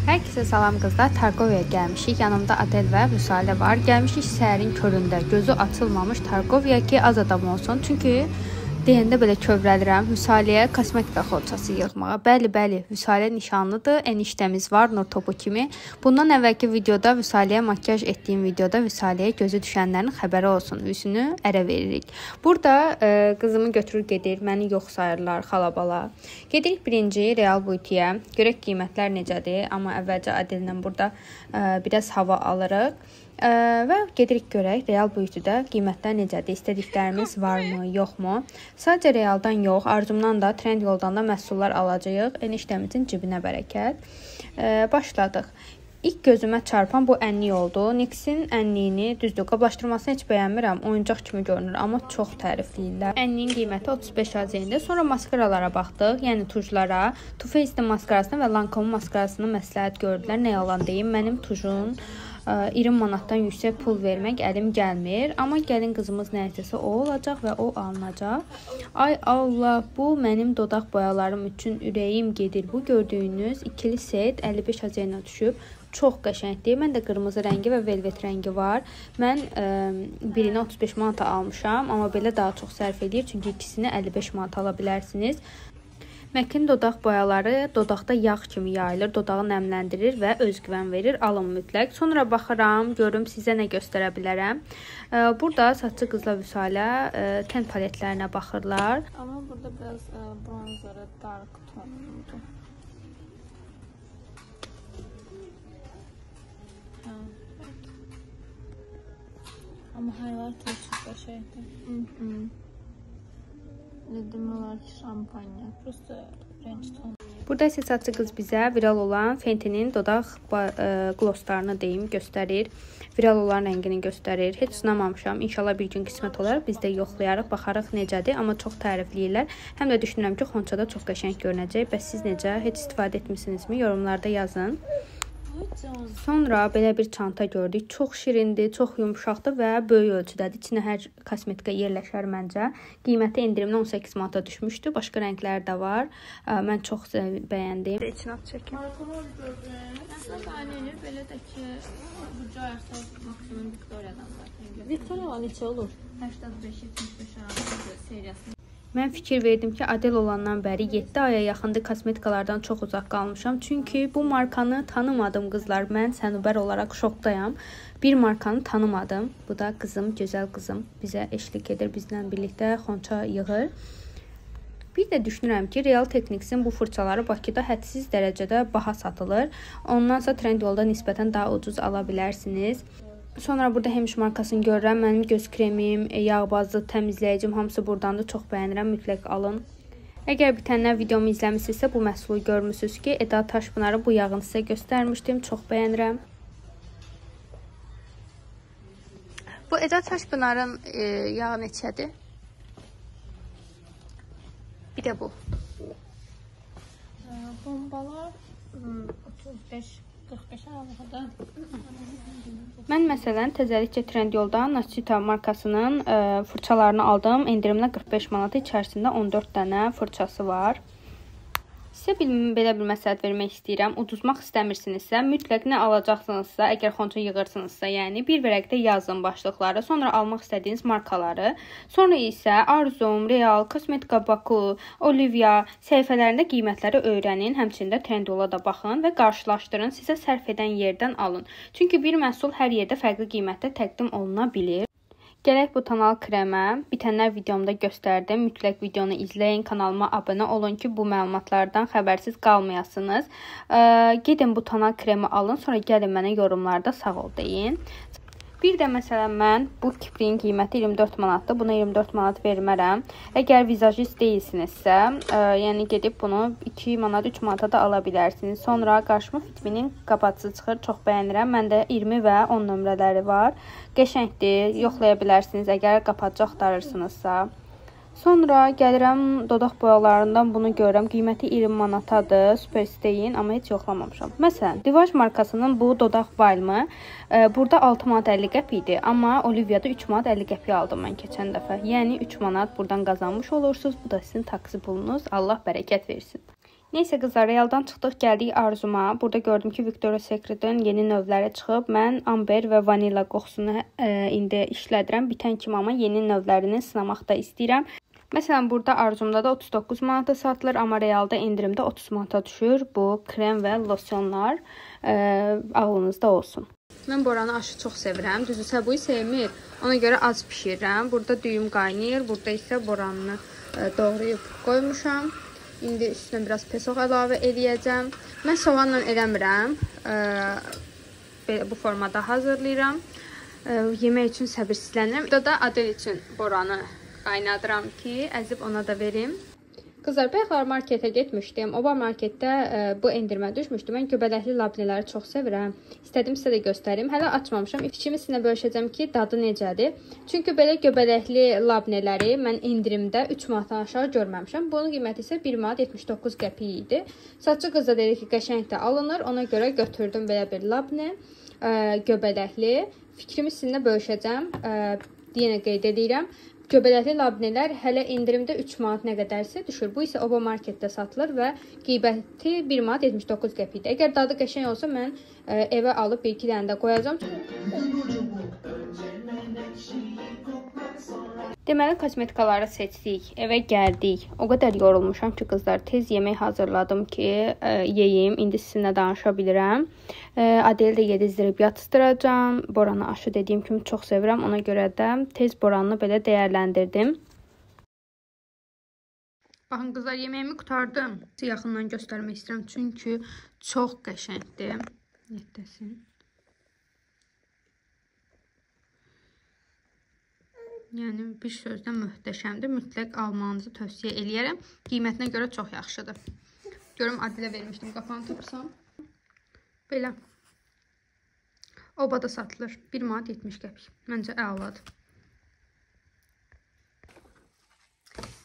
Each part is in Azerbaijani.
Herkese salam qızlar, Targoviyaya gəlmişik. Yanımda Adel və Vüsalə var. Gəlmişik səhərin köründə, gözü açılmamış Targoviya ki, az adam olsun. Çünki deyəndə belə kövrəlirəm. Vüsaləyə kosmetika xorçası yığmağa. Bəli, Vüsalə nişanlıdır. Eniştəmiz var, nur topu kimi. Bundan əvvəlki videoda Vüsaləyə makyaj etdiyim videoda Vüsaləyə gözü düşənlərin xəbəri olsun. Üzünü ərə veririk. Burada qızımı götürür gedir, məni yox sayırlar xalabala. Gedirik birinci Real Beauty-yə. Görək qiymətlər necədir. Amma əvvəlcə Adellə burada biraz hava alırıq. Və gedirik görək Real Beauty-də qiymətlər necədir, istədiklərimiz varmı, yoxmu? Sadəcə Realdan yox, arzumdan da, trend yoldan da məhsullar alacağıq. Eniştəmizin cibinə bərəkət. Başladıq. İlk gözümə çarpan bu ənlik oldu. NYX-in ənliyini, düzdür, qablaşdırmasını heç bəyənmirəm. Oyuncaq kimi görünür, amma çox tərifləyirlər. Ənliyin qiyməti 35 AZ-dir. Sonra maskaralara baxdıq, yəni tujlara. Too Faced-in maskarasını və Lancome maskarasını məsləhət gördülər. Nə yalan deyim, mənim tujun 20 manatdan yüksək pul vermək əlim gəlmir. Amma gəlin qızımız nə istəsə o olacaq və o alınacaq. Ay Allah, bu mənim dodaq boyalarım üçün ürəyim gedir. Bu gördüyünüz ikili set 55 AZ-nə düşüb. Çox qəşəngdir. Mən də qırmızı rəngi və velvet rəngi var. Mən birini 35 manata almışam. Amma belə daha çox sərf edir. Çünki ikisini 55 manata ala bilərsiniz. MAC-in dodaq boyaları dodaqda yağ kimi yayılır, dodağı nəmləndirir və özgüvən verir. Alın mütləq. Sonra baxıram, görüm sizə nə göstərə bilərəm. Burada saçlı qızla Vüsalə ten paletlərinə baxırlar. Amma burada biraz bronzerı dark tonludur. Amma highlighter çox qəşəngdir. Demək olar ki, şampanya. Prosta renk ton. Burada isə saçlı qız bizə viral olan Fenty'nin dodaq glosslarını deyim göstərir. Viral olan rəngini göstərir. Heç sınamamışam. İnşallah bir gün qismət olar. Biz də yoxlayarıq, baxarıq necədir. Amma çox tərifləyirlər. Həm də düşünürəm ki, xonçada çox qəşəng görünəcək. Bəs siz necə? Heç istifadə etmisinizmi? Yorumlarda yazın. Sonra belə bir çanta gördük. Çox şirindir, çox yumşaqdır və böyük ölçüdədir. İçinə hər kosmetika yerləşər məncə. Qiyməti endirimdən 18 manata düşmüşdü. Başqa rənglər də var. Mən çox bəyəndim. İçinə at çəkim. Markalar gördüm. Əslində aynı belə də ki, buca ayaqda maksimum Victoria'dan zaten. Victoria neçə olur? 85-75 arası seriyasında. Mən fikir verdim ki, Adel olandan bəri 7 aya yaxındır kosmetikalardan çox uzaq qalmışam. Çünki bu markanı tanımadım qızlar. Mən sənubər olaraq şokdayam. Bir markanı tanımadım. Bu da qızım, gözəl qızım bizə eşlik edir. Bizlə birlikdə xonça yığır. Bir də düşünürəm ki, Real Techniques-in bu fırçaları Bakıda hədsiz dərəcədə baha satılır. Ondansa trend yolda nisbətən daha ucuz ala bilərsiniz. Sonra burada Hemiş markasını görürəm. Mənim göz kremim, yağbazlı, təmizləyicim hamısı burdandır. Çox bəyənirəm. Mütləq alın. Əgər bitənlər videomu izləmişsinizsə, bu məhsulu görmüsünüz ki, Eda Taşpınarı bu yağını sizə göstərmişdim. Çox bəyənirəm. Bu Eda Taşpınarın yağı neçədir? Bir də bu. Bombalar 35-45 aralığında. Mən məsələn təzəlikcə trend yoldan Nascita markasının fırçalarını aldım. Endirimlə 45 manata içərisində 14 dənə fırçası var. Sizə belə bir məsləhət vermək istəyirəm. Uduzmaq istəmirsinizsə, mütləq nə alacaqsınızsa, əgər xonça yığırsınızsa, yəni bir vərəqdə yazın başlıqları, sonra almaq istədiyiniz markaları, sonra isə Arzum, Real, Kosmetika Baku, Olivia səhifələrində qiymətləri öyrənin, həmçində trend yola da baxın və qarşılaşdırın, sizə sərf edən yerdən alın. Çünki bir məhsul hər yerdə fərqli qiymətdə təqdim oluna bilir. Gələk bu tonal kremə. Bitənlər videomda göstərdim. Mütləq videonu izləyin, kanalıma abunə olun ki, bu məlumatlardan xəbərsiz qalmayasınız. Gedin bu tonal kremi alın, sonra gəlin mənə yorumlarda sağ ol deyin. Bir də məsələn mən bu kipriyin qiyməti 24 manatdır. Buna 24 manat vermərəm. Əgər vizajist deyilsinizsə, yəni gedib bunu 2 manat, 3 manata da ala bilərsiniz. Sonra qarşıma Fitbinin qapatıcısı çıxır. Çox bəyənirəm. Məndə 20 və 10 nömrələri var. Qəşəngdir. Yoxlaya bilərsiniz əgər qapatıcı axtarırsınızsa. Sonra gəlirəm dodaq boyalarından bunu görürəm. Qiyməti 20 manatadır. Superstein, amma heç yoxlamamışam. Məsələn, Divaj markasının bu dodaq balmı burada 6 manat 50 qəpik idi. Amma Olivia'da 3 manat 50 qəpik aldım mən keçən dəfə. Yəni 3 manat buradan qazanmış olursunuz. Bu da sizin taksi pulunuz. Allah bərəkət versin. Neysə qızlar, realdan çıxdıq, gəldik Arzuma. Burada gördüm ki, Victoria's Secret'in yeni növləri çıxıb. Mən amber və vanilla qoxusunu indi işlədirəm. Bitən kimi amma yeni növlərini sınamaq da istəyirəm. Məsələn, burada Arzumda da 39 manata satılır, amma realda endirimdə 30 manata düşür. Bu krem və losyonlar ağlınızda olsun. Mən boranı aşı çox sevirəm. Düzü səbuyu sevmir. Ona görə az pişirirəm. Burada düyüm qaynayır. Burada isə boranını doğrayıb qoymuşam. İndi üstünə biraz pesoq əlavə eləyəcəm. Mən soğanla eləmirəm. Bu formada hazırlayıram. Yemək üçün səbirsizlənirəm. Burada da Adel üçün boranı qaynadıram ki, əzib ona da verim. Qızlar, bayaqlar marketə getmişdim. Oba marketdə bu endirmə düşmüşdü. Mən göbələkli labneləri çox sevirəm. İstədim sizə də göstərim. Hələ açmamışam. Fikrimi sizinlə bölüşəcəm ki, dadı necədir. Çünki belə göbələkli labneləri mən endirimdə 3 manatdan aşağı görməmişəm. Bunun qiyməti isə 1 manat 79 qəpik idi. Satçı qız da dedi ki, qəşəng də alınır. Ona görə götürdüm belə bir labne göbələkli. Fikrimi sizinlə bölüşəcəm. Yenə qeyd edirəm. Göbələkli labnelər hələ endirimdə 3 manat nə qədərsə düşür. Bu isə Oba marketdə satılır və qiyməti 1 manat 79 qəpikdir. Əgər dadı qəşəng olsa mən evə alıb 1-2 dənə də qoyacağam. Deməli, kosmetikaları seçdik, evə gəldik. O qədər yorulmuşam ki, qızlar, tez yemək hazırladım ki, yeyim. İndi sizinlə danışa bilirəm. Adeli də yedizdirib yatızdıracağam. Boranı aşı dediyim kimi çox sevirəm. Ona görə də tez boranını belə dəyərləndirdim. Baxın, qızlar, yeməyimi qutardım. Yaxından göstərmək istəyirəm, çünki çox qəşəngdir. Yetdəsin. Yəni, bir sözlə möhtəşəmdir. Mütləq almanızı tövsiyə eləyərəm. Qiymətinə görə çox yaxşıdır. Görüm, Adilə vermişdim, qapanı tapsam. Belə. Obada satılır. 1 manat 70 qəpik. Məncə əladır.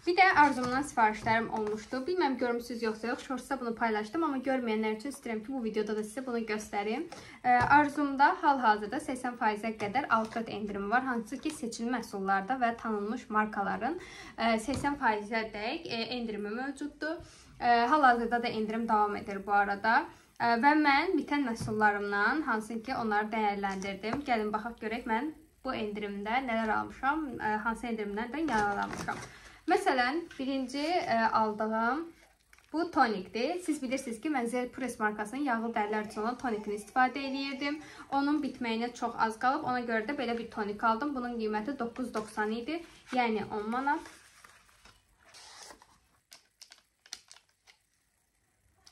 Bir də Arzumdan sifarişlərim olmuşdu. Bilməm görmüsünüz yoxsa yox. Shortsda bunu paylaşdım, amma görməyənlər üçün istəyirəm ki, bu videoda da sizə bunu göstərim. Arzumda hal-hazırda 80%-ə qədər outlet endirimi var. Hansı ki, seçili məhsullarda və tanınmış markaların 80%-ədək endirimi mövcuddur. Hal-hazırda da endirim davam edir bu arada. Və mən bitən məhsullarımdan hansı ki, onları dəyərləndirdim. Gəlin, baxaq görək mən bu endirimdə nələr almışam, hansı endirimdən də yararlanmışam. Məsələn, birinci aldığım bu tonikdir. Siz bilirsiniz ki, mən Zerpress markasının yağlı dərilər üçün olan tonikini istifadə edirdim. Onun bitməyinə çox az qalıb. Ona görə də belə bir tonik aldım. Bunun qiyməti 9.90 idi. Yəni 10 manat.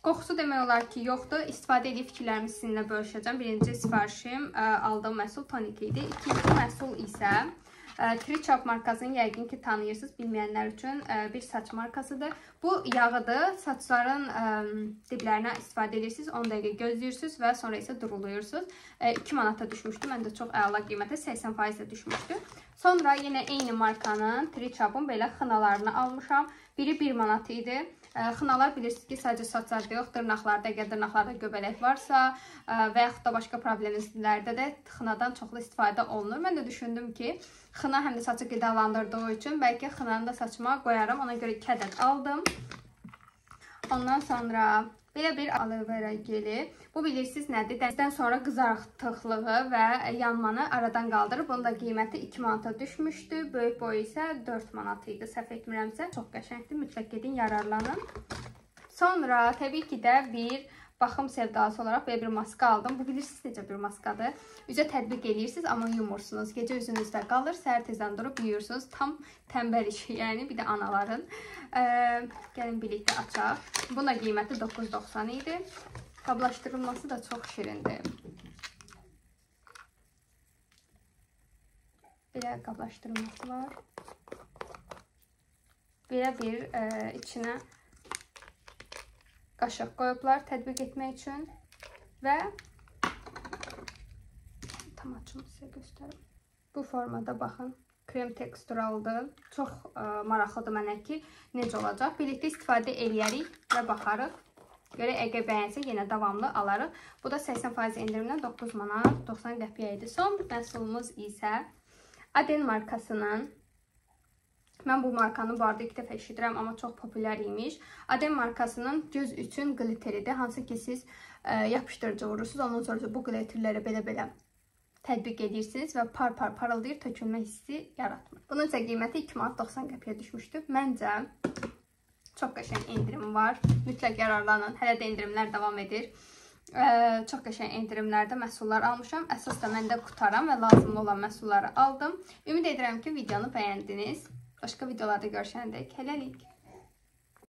Qoxusu demək olar ki, yoxdur. İstifadə edib fikirlərimi sizinlə bölüşəcəm. Birinci sifarişim aldığım məhsul tonik idi. İkinci məhsul isə Trichop markasını yəqin ki tanıyırsınız, bilməyənlər üçün bir saç markasıdır. Bu yağıdır, saçların diblərinə istifadə edirsiniz, 10 dəqiqə gözləyirsiniz və sonra isə duruluyursunuz. 2 manata düşmüşdü, məndə çox əla qiymətə 80%-ə düşmüşdü. Sonra yenə eyni markanın Trichop'un belə xınalarını almışam. Biri 1 manat idi. Xınalar bilirsiniz ki, sadəcə saçlarda yox, dırnaqlarda, əgər dırnaqlarda göbələk varsa və yaxud da başqa problemlərdə də xınadan çoxlu istifadə olunur. Mən də düşündüm ki, xına həm də saçı qidalandırdığı üçün bəlkə xınanı da saçıma qoyaram. Ona görə 2 ədəd aldım. Ondan sonra belə bir aloe vera geli. Bu bilirsiniz nədir? Dənizdən sonra qızartıqlığı və yanmanı aradan qaldırır. Bunun da qiyməti 2 manata düşmüşdü. Böyük boyu isə 4 manat idi. Səhv etmirəmsə. Çox qəşəngdir. Mütləq gedin, yararlanın. Sonra təbii ki də bir baxım sevdası olaraq belə bir maska aldım. Bu bilirsiniz necə bir maskadır. Üzə tətbiq edirsiniz, amma yumursunuz. Gecə üzünüzdə qalır, səhər tezdən durub yuyursunuz. Tam tənbəl işi, yəni bir də anaların. Gəlin birlikdə açaq. Buna qiyməti 9.90 idi. Qablaşdırılması da çox şirindir. Belə qablaşdırılması var. Belə bir içinə qaşıq qoyublar tətbiq etmək üçün və tam açım sizə göstərim. Bu formada baxın, krem teksturalıdır. Çox maraqlıdır mənə ki, necə olacaq. Birlikdə istifadə eləyərik və baxarıq. Görək, əgər bəyənsə yenə davamlı alarıq. Bu da 80% endirimdən 9 manat 90 qəpiyə idi. Son məhsulumuz isə Adel markasının Mən bu markanı bu arada 2 dəfə eşidirəm, amma çox popülər imiş. Adem markasının göz üçün gliteridir. Hansı ki siz yapışdırıcı vurursunuz. Ondan sonra bu glitterləri belə tətbiq edirsiniz və parıldayır, tökülmə hissi yaratmır. Bunun isə qiyməti 2 manat 90 qəpiyə düşmüşdür. Məncə çox qəşəng endirim var. Mütləq yararlanın. Hələ də endirimlər davam edir. Çox qəşəng endirimlərdə məhsullar almışam. Əsas da məndə qutaram və lazımlı olan məhsulları aldım. Ümid edirəm ki, videonu bəyəndiniz. Başqa videolarda görüşəndək. Hələlik.